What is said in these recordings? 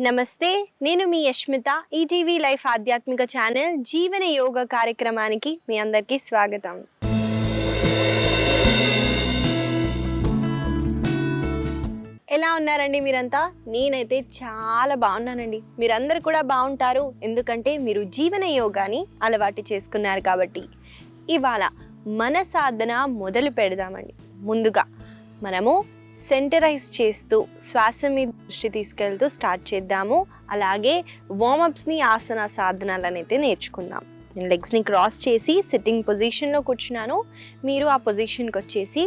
నమస్తే, నేను మీ యష్మిత. ETV life ఆధ్యాత్మిక ఛానల్ జీవన యోగ కార్యక్రమానికి మీ అందరికీ స్వాగతం. ఎలా ఉన్నారండి మీరంతా? నేనైతే చాలా బాగున్నానండి. మీరందరూ కూడా బాగుంటారు, ఎందుకంటే మీరు జీవన యోగాని అలవాటు చేసుకున్నారు కాబట్టి. ఇవాళ మన సాధన మొదలు పెడదామండి. ముందుగా మనము సెంటరైజ్ చేస్తూ శ్వాస మీద దృష్టి తీసుకెళ్తూ స్టార్ట్ చేద్దాము. అలాగే వార్మప్స్ని, ఆసన సాధనాలను అయితే నేర్చుకుందాం. నేను లెగ్స్ని క్రాస్ చేసి సిట్టింగ్ పొజిషన్లో కూర్చున్నాను. మీరు ఆ పొజిషన్కి వచ్చేసి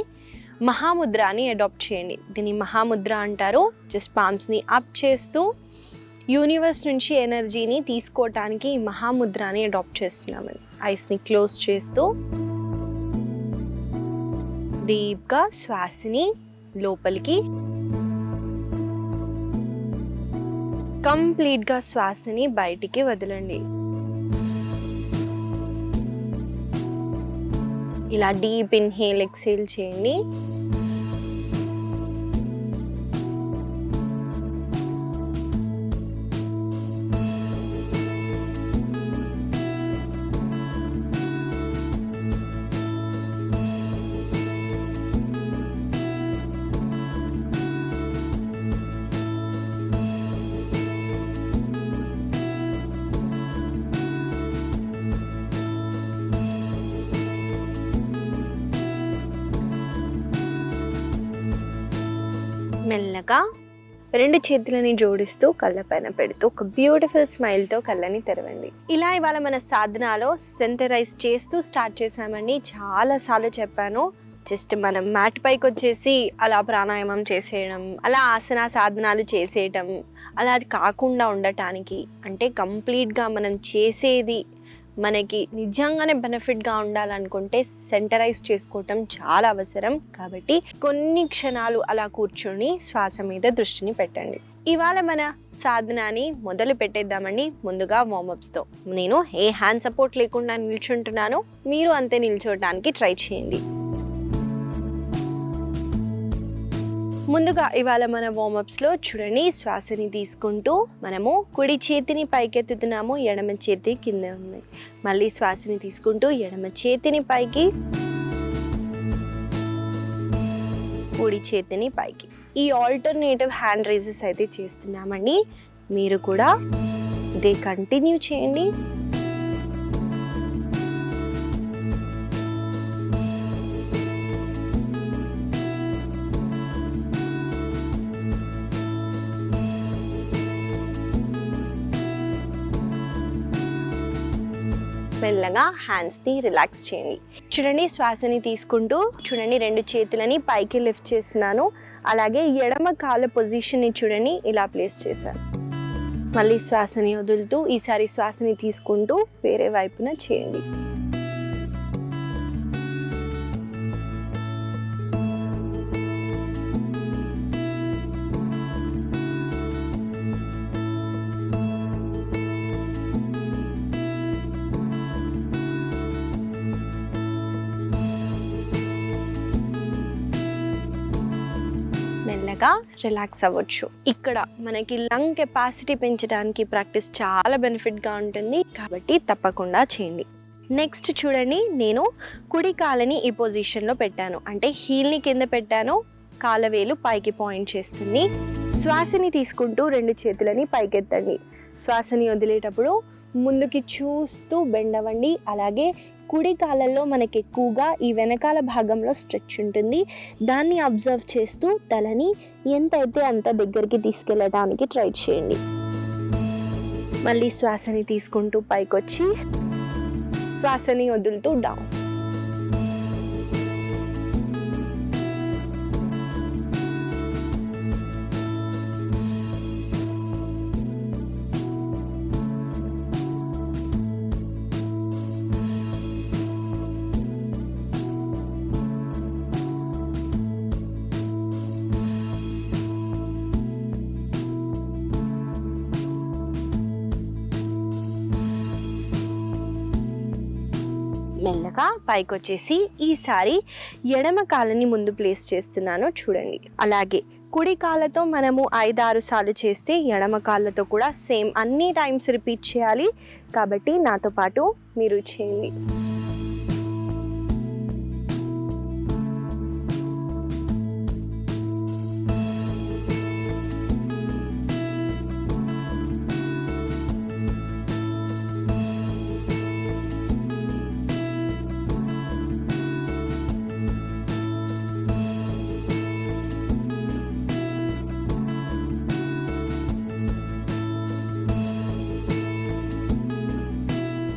మహాముద్రాని అడాప్ట్ చేయండి. దీన్ని మహాముద్ర అంటారు. జస్ట్ పామ్స్ని అప్ చేస్తూ యూనివర్స్ నుంచి ఎనర్జీని తీసుకోవటానికి ఈ మహాముద్రాని అడాప్ట్ చేస్తున్నామని. ఐస్ని క్లోజ్ చేస్తూ డీప్గా శ్వాసని లోపలికి, కంప్లీట్గా శ్వాసని బయటికి వదలండి. ఇలా డీప్ ఇన్హేల్, ఎక్సేల్ చేయండి. మెల్లగా రెండు చేతులని జోడిస్తూ కళ్ళపైన పెడుతూ ఒక బ్యూటిఫుల్ స్మైల్తో కళ్ళని తెరవండి. ఇలా ఇవాళ మన సాధనలో సెంటరైజ్ చేస్తూ స్టార్ట్ చేసామండి. చాలాసార్లు చెప్పాను, జస్ట్ మనం మ్యాట్ పైకి వచ్చేసి అలా ప్రాణాయామం చేసేయడం, అలా ఆసన సాధనాలు చేసేయటం, అలా అది కాకుండా ఉండటానికి, అంటే కంప్లీట్గా మనం చేసేది మనకి నిజంగానే బెనిఫిట్గా ఉండాలనుకుంటే సెంటరైజ్ చేసుకోవటం చాలా అవసరం. కాబట్టి కొన్ని క్షణాలు అలా కూర్చొని శ్వాస మీద దృష్టిని పెట్టండి. ఇవాళ మన సాధనాన్ని మొదలు పెట్టేద్దామండి. ముందుగా వార్మప్స్తో. నేను ఏ హ్యాండ్ సపోర్ట్ లేకుండా నిల్చుంటున్నాను, మీరు అంతే నిల్చోవడానికి ట్రై చేయండి. ముందుగా ఇవాళ మన వార్మప్స్లో చూడండి, శ్వాసని తీసుకుంటూ మనము కుడి చేతిని పైకెత్తుతున్నాము, ఎడమ చేతి కింద ఉంది. మళ్ళీ శ్వాసని తీసుకుంటూ ఎడమ చేతిని పైకి, కుడి చేతిని పైకి. ఈ ఆల్టర్నేటివ్ హ్యాండ్ రైజెస్ అయితే చేస్తున్నామండి. మీరు కూడా ఇదే కంటిన్యూ చేయండి. మెల్లగా హ్యాండ్స్ని రిలాక్స్ చేయండి. చూడండి, శ్వాసని తీసుకుంటూ చూడండి, రెండు చేతులని పైకి లిఫ్ట్ చేస్తున్నాను. అలాగే ఎడమ కాళ్ళ పొజిషన్ని చూడండి, ఇలా ప్లేస్ చేశాను. మళ్ళీ శ్వాసని వదులుతూ ఈసారి శ్వాసని తీసుకుంటూ వేరే వైపున చేయండి. మెల్లగా రిలాక్స్ అవ్వచ్చు. ఇక్కడ మనకి లంగ్ కెపాసిటీ పెంచడానికి ప్రాక్టీస్ చాలా బెనిఫిట్గా ఉంటుంది, కాబట్టి తప్పకుండా చేయండి. నెక్స్ట్ చూడండి, నేను కుడి కాలని ఈ పొజిషన్లో పెట్టాను, అంటే హీల్ని కింద పెట్టాను, కాళ్ళ వేలు పైకి పాయింట్ చేస్తుంది. శ్వాసని తీసుకుంటూ రెండు చేతులని పైకెత్తండి. శ్వాసని వదిలేటప్పుడు ముందుకి చూస్తూ బెండ్ అవ్వండి. అలాగే కుడి కాళ్ళల్లో మనకి ఎక్కువగా ఈ వెనకాల భాగంలో స్ట్రెచ్ ఉంటుంది, దాన్ని అబ్జర్వ్ చేస్తూ తలని ఎంతైతే అంత దగ్గరికి తీసుకెళ్ళడానికి ట్రై చేయండి. మళ్ళీ శ్వాసని తీసుకుంటూ పైకొచ్చి శ్వాసని వదులుతూ డౌన్. మెల్లగా పైకి వచ్చేసి ఈసారి ఎడమ కాళ్ళని ముందు ప్లేస్ చేస్తున్నాను చూడండి. అలాగే కుడి కాళ్ళతో మనము 5-6 సార్లు చేస్తే ఎడమ కాళ్ళతో కూడా సేమ్ అన్ని టైమ్స్ రిపీట్ చేయాలి. కాబట్టి నాతో పాటు మీరు చేయండి.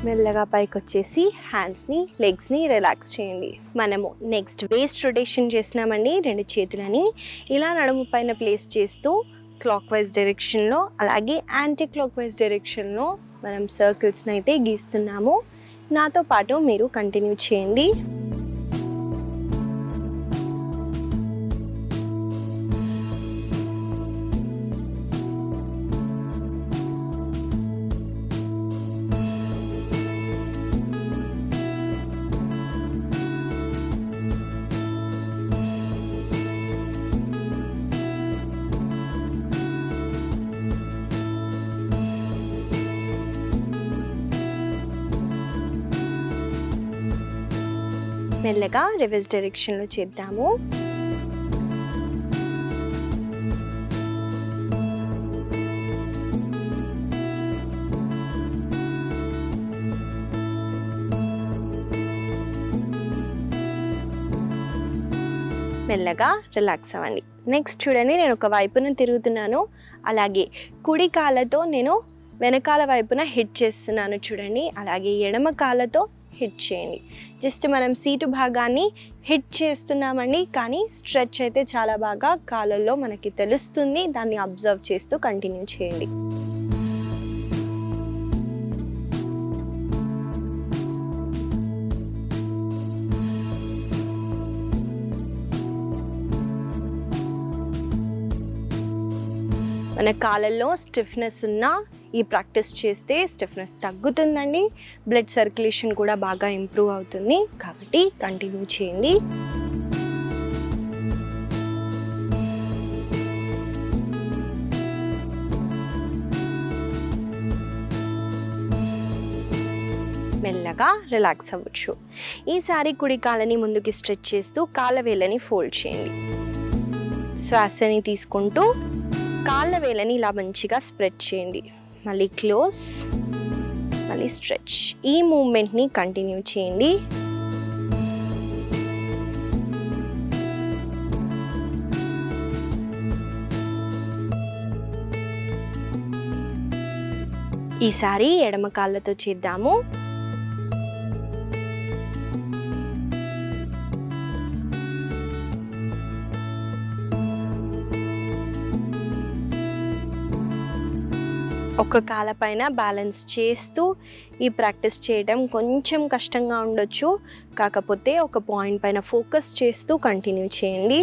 మెల్లగా పైకి వచ్చేసి హ్యాండ్స్ని లెగ్స్ని రిలాక్స్ చేయండి. మనము నెక్స్ట్ వేస్ట్ రొటేషన్ చేసినామండి. 2 చేతులని ఇలా నడుము పైన ప్లేస్ చేస్తూ క్లాక్ వైజ్ డైరెక్షన్లో అలాగే యాంటీ క్లాక్ వైజ్ డైరెక్షన్లో మనం సర్కిల్స్ని అయితే గీస్తున్నాము. నాతో పాటు మీరు కంటిన్యూ చేయండి. మెల్లగా రివర్స్ డైరెక్షన్లో చేద్దాము. మెల్లగా రిలాక్స్ అవ్వండి. నెక్స్ట్ చూడండి, నేను ఒక వైపున తిరుగుతున్నాను, అలాగే కుడి కాళ్ళతో నేను వెనకాల వైపున హిట్ చేస్తున్నాను చూడండి. అలాగే ఎడమ కాళ్ళతో హిట్ చేయండి. జస్ట్ మనం సీటు భాగాన్ని హిట్ చేస్తున్నామండి, కానీ స్ట్రెచ్ అయితే చాలా బాగా కాళ్ళల్లో మనకి తెలుస్తుంది. దాన్ని అబ్జర్వ్ చేస్తూ కంటిన్యూ చేయండి. మన కాళ్ళల్లో స్టిఫ్నెస్ ఉన్నా ఈ ప్రాక్టీస్ చేస్తే స్టిఫ్నెస్ తగ్గుతుందండి. బ్లడ్ సర్క్యులేషన్ కూడా బాగా ఇంప్రూవ్ అవుతుంది. కాబట్టి కంటిన్యూ చేయండి. మెల్లగా రిలాక్స్ అవ్వచ్చు. ఈసారి కుడి కాళ్ళని ముందుకి స్ట్రెచ్ చేస్తూ కాళ్ళ వేళ్ళని ఫోల్డ్ చేయండి. శ్వాసని తీసుకుంటూ కాళ్ళ వేళ్ళని ఇలా మంచిగా స్ప్రెడ్ చేయండి. మళ్ళీ క్లోజ్, మళ్ళీ స్ట్రెచ్. ఈ మూమెంట్ని కంటిన్యూ చేయండి. ఈసారి ఎడమ కాళ్ళతో చేద్దాము. ఒక కాళ్ళ పైన బ్యాలెన్స్ చేస్తూ ఈ ప్రాక్టీస్ చేయడం కొంచెం కష్టంగా ఉండొచ్చు, కాకపోతే ఒక పాయింట్ పైన ఫోకస్ చేస్తూ కంటిన్యూ చేయండి.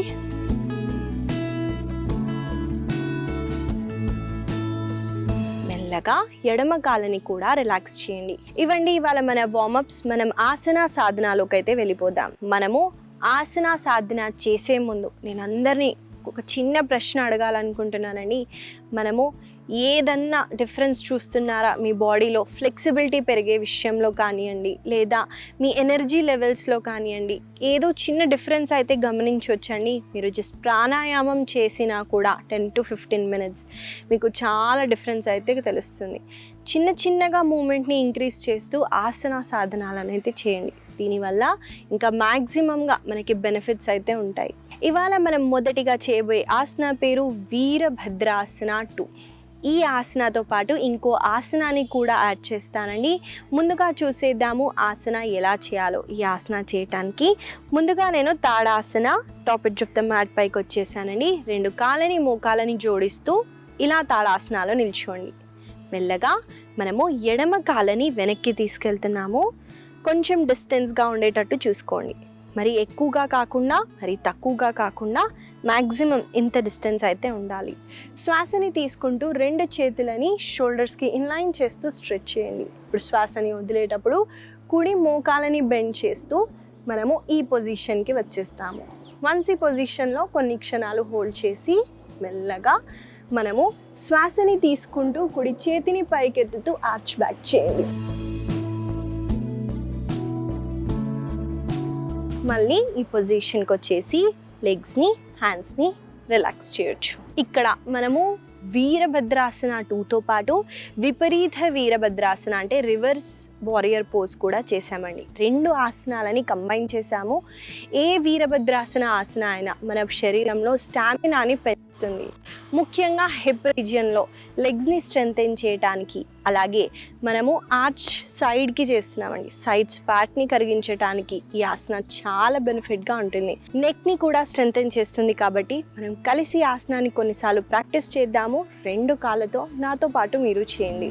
మెల్లగా ఎడమ కాళ్ళని కూడా రిలాక్స్ చేయండి. ఇవ్వండి ఇవాళ మన వార్మప్స్. మనం ఆసన సాధనలోకి అయితే వెళ్ళిపోదాం. మనము ఆసన సాధన చేసే ముందు నేను అందరినీ ఒక చిన్న ప్రశ్న అడగాలనుకుంటున్నానండి. మనము ఏదన్నా డిఫరెన్స్ చూస్తున్నారా మీ బాడీలో? ఫ్లెక్సిబిలిటీ పెరిగే విషయంలో కానివ్వండి, లేదా మీ ఎనర్జీ లెవెల్స్లో కానివ్వండి, ఏదో చిన్న డిఫరెన్స్ అయితే గమనించవచ్చండి. మీరు జస్ట్ ప్రాణాయామం చేసినా కూడా 10 to 15 minutes మీకు చాలా డిఫరెన్స్ అయితే తెలుస్తుంది. చిన్న చిన్నగా మూమెంట్ని ఇంక్రీజ్ చేస్తూ ఆసన సాధనాలను అయితే చేయండి. దీనివల్ల ఇంకా మ్యాక్సిమంగా మనకి బెనిఫిట్స్ అయితే ఉంటాయి. ఇవాళ మనం మొదటిగా చేయబోయే ఆసన పేరు వీరభద్రాసన 2. ఈ ఆసనతో పాటు ఇంకో ఆసనాన్ని కూడా యాడ్ చేస్తానండి. ముందుగా చూసేద్దాము ఆసన ఎలా చేయాలో. ఈ ఆసన చేయటానికి ముందుగా నేను Tadasana top edge of the mat పైకి వచ్చేసానండి. 2 కాళ్ళని మోకాలని జోడిస్తూ ఇలా తాడాసనాలో నిల్చోండి. మెల్లగా మనము ఎడమ కాళ్ళని వెనక్కి తీసుకెళ్తున్నాము. కొంచెం డిస్టెన్స్గా ఉండేటట్టు చూసుకోండి. మరి ఎక్కువగా కాకుండా మరి తక్కువగా కాకుండా మ్యాక్సిమం ఇంత డిస్టెన్స్ అయితే ఉండాలి. శ్వాసని తీసుకుంటూ 2 చేతులని షోల్డర్స్కి ఇన్లైన్ చేస్తూ స్ట్రెచ్ చేయండి. ఇప్పుడు శ్వాసని వదిలేటప్పుడు కుడి మోకాలని బెండ్ చేస్తూ మనము ఈ పొజిషన్కి వచ్చేస్తాము. వన్స్ ఈ పొజిషన్లో కొన్ని క్షణాలు హోల్డ్ చేసి మెల్లగా మనము శ్వాసని తీసుకుంటూ కుడి చేతిని పైకెత్తుతూ ఆర్చ్ బ్యాక్ చేయండి. మళ్ళీ ఈ పొజిషన్కి వచ్చేసి లెగ్స్ని హ్యాండ్స్ని రిలాక్స్ చేయొచ్చు. ఇక్కడ మనము వీరభద్రాసన 2తో పాటు విపరీత వీరభద్రాసన అంటే రివర్స్ వారియర్ పోజ్ కూడా చేసామండి. 2 ఆసనాలని కంబైన్ చేసాము. ఏ వీరభద్రాసన ఆసన అయినా మన శరీరంలో స్టామినాని పెంచుతుంది. ముఖ్యంగా హిప్ రీజియన్లో లెగ్స్ని స్ట్రెంథెన్ చేయడానికి, అలాగే మనము ఆర్చ్ సైడ్కి చేస్తున్నామండి, సైడ్స్ ఫ్యాట్ని కరిగించడానికి ఈ ఆసన చాలా బెనిఫిట్గా ఉంటుంది. నెక్ని కూడా స్ట్రెంథెన్ చేస్తుంది. కాబట్టి మనం కలిసి ఆసనాన్ని కొన్నిసార్లు ప్రాక్టీస్ చేద్దాము. 2 కాళ్ళతో నాతో పాటు మీరు చేయండి.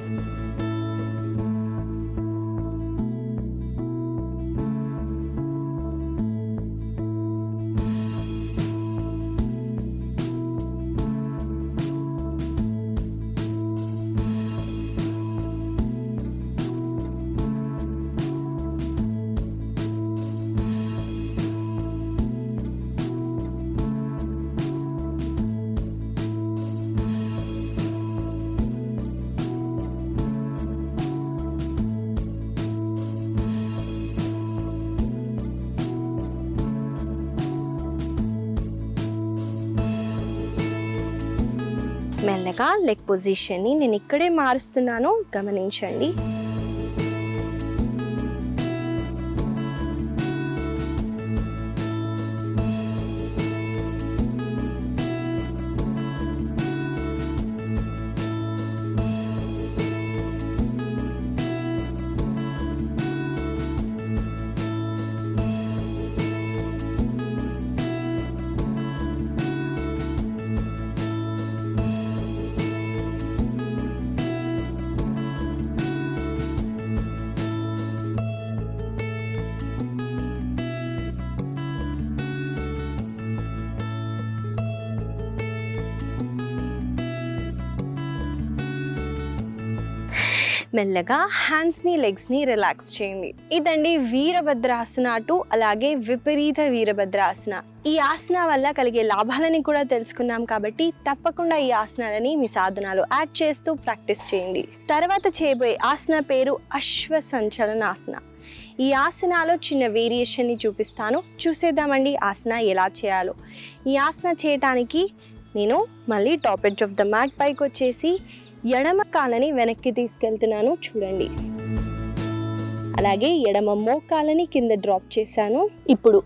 మెల్లగా లెగ్ పొజిషన్ని నేను ఇక్కడే మారుస్తున్నాను, గమనించండి. మెల్లగా హ్యాండ్స్ని లెగ్స్ని రిలాక్స్ చేయండి. ఇదండి వీరభద్రాసన 2, అలాగే విపరీత వీరభద్రాసన. ఈ ఆసన వల్ల కలిగే లాభాలని కూడా తెలుసుకున్నాం. కాబట్టి తప్పకుండా ఈ ఆసనాలని మీ సాధనాలు యాడ్ చేస్తూ ప్రాక్టీస్ చేయండి. తర్వాత చేయబోయే ఆసన పేరు అశ్వ సంచలనాసన. ఈ ఆసనాలో చిన్న వేరియేషన్ని చూపిస్తాను, చూసేద్దామండి ఆసన ఎలా చేయాలో. ఈ ఆసన చేయటానికి నేను మళ్ళీ top edge of the mat పైకి వచ్చేసి ఎడమ కాళ్ళని వెనక్కి తీసుకెళ్తున్నాను, చూడండి. అలాగే ఎడమ మోకాలని కింద డ్రాప్ చేశాను. ఇప్పుడు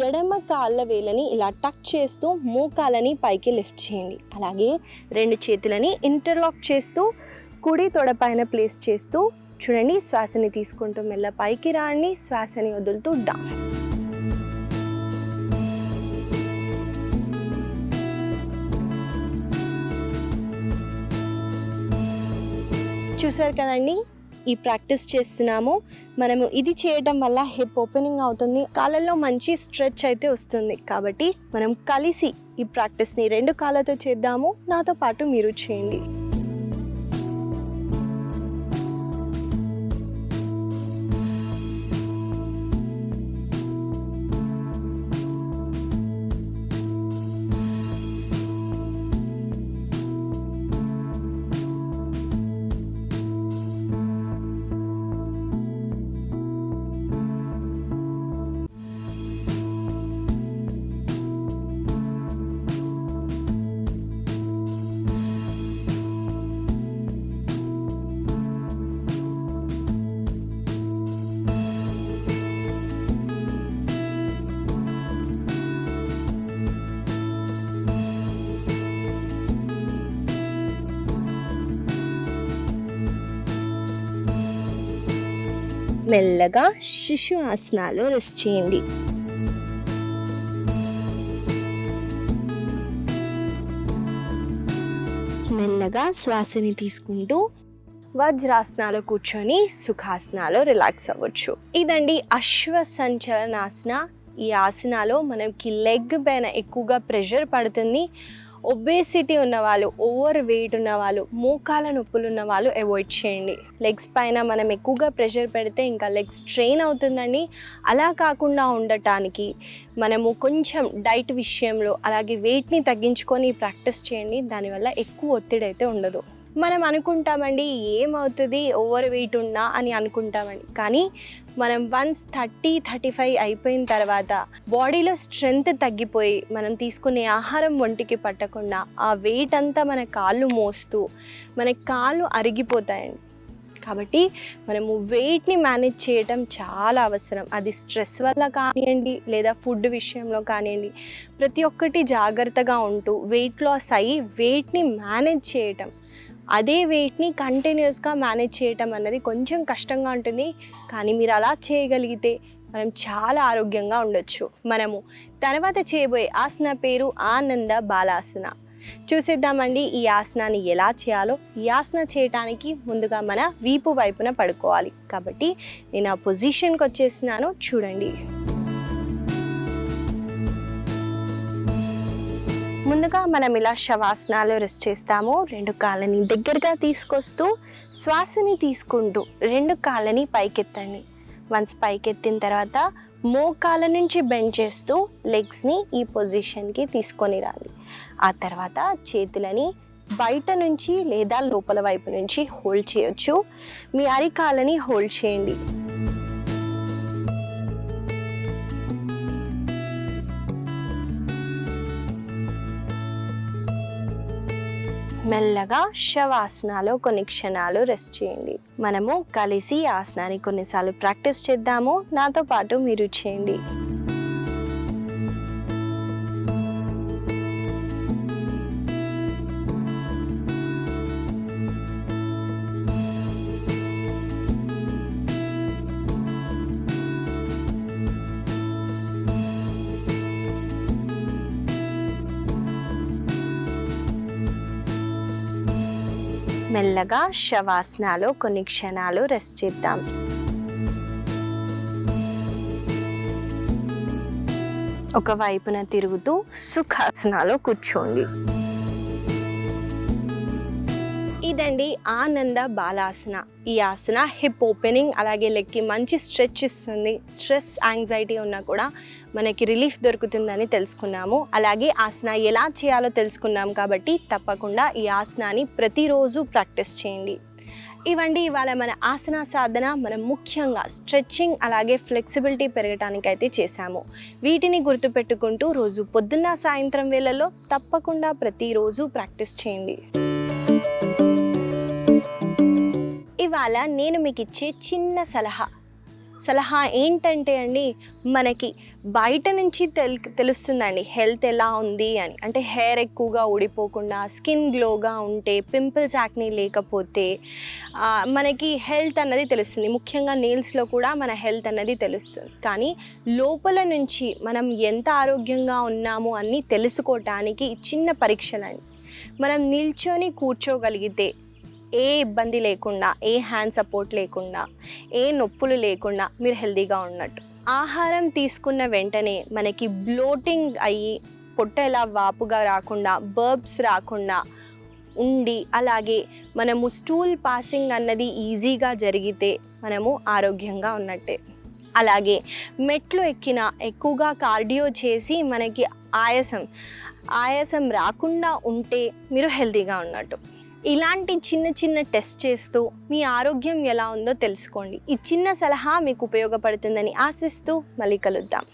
ఎడమ కాళ్ళ వేలని ఇలా టక్ చేస్తూ మోకాలని పైకి లిఫ్ట్ చేయండి. అలాగే 2 చేతులని ఇంటర్లాక్ చేస్తూ కుడి తొడ పైన ప్లేస్ చేస్తూ చూడండి. శ్వాసని తీసుకుంటూ మెల్ల పైకి రాండి, శ్వాసని వదులుతూ డౌన్. చూసారు కదండి, ఈ ప్రాక్టీస్ చేస్తున్నాము మనము. ఇది చేయడం వల్ల హిప్ ఓపెనింగ్ అవుతుంది, కాళ్ళల్లో మంచి స్ట్రెచ్ అయితే వస్తుంది. కాబట్టి మనం కలిసి ఈ ప్రాక్టీస్ని 2 కాళ్ళతో చేద్దాము. నాతో పాటు మీరు చేయండి. మెల్లగా శిశు ఆసనాలు రెస్ట్ చేయండి. మెల్లగా శ్వాసని తీసుకుంటూ వజ్రాసనాలు కూర్చొని సుఖాసనాలు రిలాక్స్ అవ్వచ్చు. ఇదండి అశ్వ సంచలనాసన. ఈ ఆసనాలో మనకి లెగ్ పైన ఎక్కువగా ప్రెషర్ పడుతుంది. ఒబేసిటీ ఉన్నవాళ్ళు, ఓవర్ వెయిట్ ఉన్నవాళ్ళు, మోకాల నొప్పులు ఉన్న వాళ్ళు అవాయిడ్ చేయండి. లెగ్స్ పైన మనం ఎక్కువగా ప్రెషర్ పెడితే ఇంకా లెగ్స్ స్ట్రెయిన్ అవుతుందండి. అలా కాకుండా ఉండటానికి మనము కొంచెం డైట్ విషయంలో అలాగే వెయిట్ని తగ్గించుకొని ప్రాక్టీస్ చేయండి. దానివల్ల ఎక్కువ ఒత్తిడి అయితే ఉండదు. మనం అనుకుంటామండి ఏమవుతుంది ఓవర్ వెయిట్ ఉన్నా అని అనుకుంటామండి, కానీ మనం వన్స్ 30-35 అయిపోయిన తర్వాత బాడీలో స్ట్రెంగ్త్ తగ్గిపోయి మనం తీసుకునే ఆహారం ఒంటికి పట్టకుండా ఆ వెయిట్ అంతా మన కాళ్ళు మోస్తూ మన కాళ్ళు అరిగిపోతాయండి. కాబట్టి మనము వెయిట్ని మేనేజ్ చేయటం చాలా అవసరం. అది స్ట్రెస్ వల్ల కానివ్వండి లేదా ఫుడ్ విషయంలో కానివ్వండి, ప్రతి ఒక్కటి జాగ్రత్తగా ఉంటూ వెయిట్ లాస్ అయ్యి వెయిట్ని మేనేజ్ చేయటం, అదే వెయిట్ని కంటిన్యూస్గా మేనేజ్ చేయటం అన్నది కొంచెం కష్టంగా ఉంటుంది. కానీ మీరు అలా చేయగలిగితే మనం చాలా ఆరోగ్యంగా ఉండొచ్చు. మనము తర్వాత చేయబోయే ఆసన పేరు ఆనంద బాలాసన. చూసేద్దామండి ఈ ఆసనాన్ని ఎలా చేయాలో. ఈ ఆసన చేయటానికి ముందుగా మన వీపు వైపున పడుకోవాలి. కాబట్టి నేను ఆ పొజిషన్కి వచ్చేసినాను, చూడండి. ముందుగా మనం ఇలా శవాసనాలు రెస్ట్ చేస్తాము. 2 కాళ్ళని దగ్గరగా తీసుకొస్తూ శ్వాసని తీసుకుంటూ 2 కాళ్ళని పైకెత్తండి. వన్స్ పైకెత్తిన తర్వాత మోకాళ్ళ నుంచి బెండ్ చేస్తూ లెగ్స్ని ఈ పొజిషన్కి తీసుకొని రండి. ఆ తర్వాత చేతులని బయట నుంచి లేదా లోపల వైపు నుంచి హోల్డ్ చేయొచ్చు. మీ అరికాళ్ళని హోల్డ్ చేయండి. మెల్లగా శవాసనాలో కొన్ని క్షణాలు రెస్ట్ చేయండి. మనము కలిసి ఆసనాన్ని కొన్నిసార్లు ప్రాక్టీస్ చేద్దాము. నాతో పాటు మీరు చేయండి. మెల్లగా శవాసనాలో కొన్ని క్షణాలు రెస్ట్ చేద్దాం. ఒకవైపున తిరుగుతూ సుఖాసనాలో కూర్చోండి. ఇదండి ఆనంద బాలాసన. ఈ ఆసన హిప్ ఓపెనింగ్ అలాగే లెగ్కి మంచి స్ట్రెచ్ ఇస్తుంది. స్ట్రెస్, యాంగ్జైటీ ఉన్నా కూడా మనకి రిలీఫ్ దొరుకుతుందని తెలుసుకున్నాము. అలాగే ఆసన ఎలా చేయాలో తెలుసుకున్నాం కాబట్టి తప్పకుండా ఈ ఆసనాన్ని ప్రతిరోజు ప్రాక్టీస్ చేయండి. ఇవండి ఇవాళ మన ఆసన సాధన. మనం ముఖ్యంగా స్ట్రెచ్చింగ్ అలాగే ఫ్లెక్సిబిలిటీ పెరగడానికి అయితే చేశాము. వీటిని గుర్తుపెట్టుకుంటూ రోజు పొద్దున్న సాయంత్రం వేళల్లో తప్పకుండా ప్రతిరోజు ప్రాక్టీస్ చేయండి. ఇవాళ నేను మీకు ఇచ్చే చిన్న సలహా ఏంటంటే అండి, మనకి బయట నుంచి తెలుస్తుందండి హెల్త్ ఎలా ఉంది అని. అంటే హెయిర్ ఎక్కువగా ఊడిపోకుండా, స్కిన్ గ్లోగా ఉంటే, పింపుల్స్ యాక్నీ లేకపోతే మనకి హెల్త్ అన్నది తెలుస్తుంది. ముఖ్యంగా నెయిల్స్లో కూడా మన హెల్త్ అన్నది తెలుస్తుంది. కానీ లోపల నుంచి మనం ఎంత ఆరోగ్యంగా ఉన్నాము అని తెలుసుకోవటానికి చిన్న పరీక్షలండి. మనం నిల్చొని కూర్చోగలిగితే ఏ ఇబ్బంది లేకుండా, ఏ హ్యాండ్ సపోర్ట్ లేకుండా, ఏ నొప్పులు లేకుండా మీరు హెల్తీగా ఉన్నట్టు. ఆహారం తీసుకున్న వెంటనే మనకి బ్లోటింగ్ అయ్యి పొట్ట ఎలా వాపుగా రాకుండా, బర్బ్స్ రాకుండా ఉండి, అలాగే మనము స్టూల్ పాసింగ్ అన్నది ఈజీగా జరిగితే మనము ఆరోగ్యంగా ఉన్నట్టే. అలాగే మెట్లు ఎక్కినా ఎక్కువగా కార్డియో చేసి మనకి ఆయాసం రాకుండా ఉంటే మీరు హెల్తీగా ఉన్నట్టు. ఇలాంటి చిన్న టెస్ట్ చేస్తూ మీ ఆరోగ్యం ఎలా ఉందో తెలుసుకోండి. ఈ చిన్న సలహా మీకు ఉపయోగపడుతుందని ఆశిస్తూ మళ్ళీ కలుద్దాం.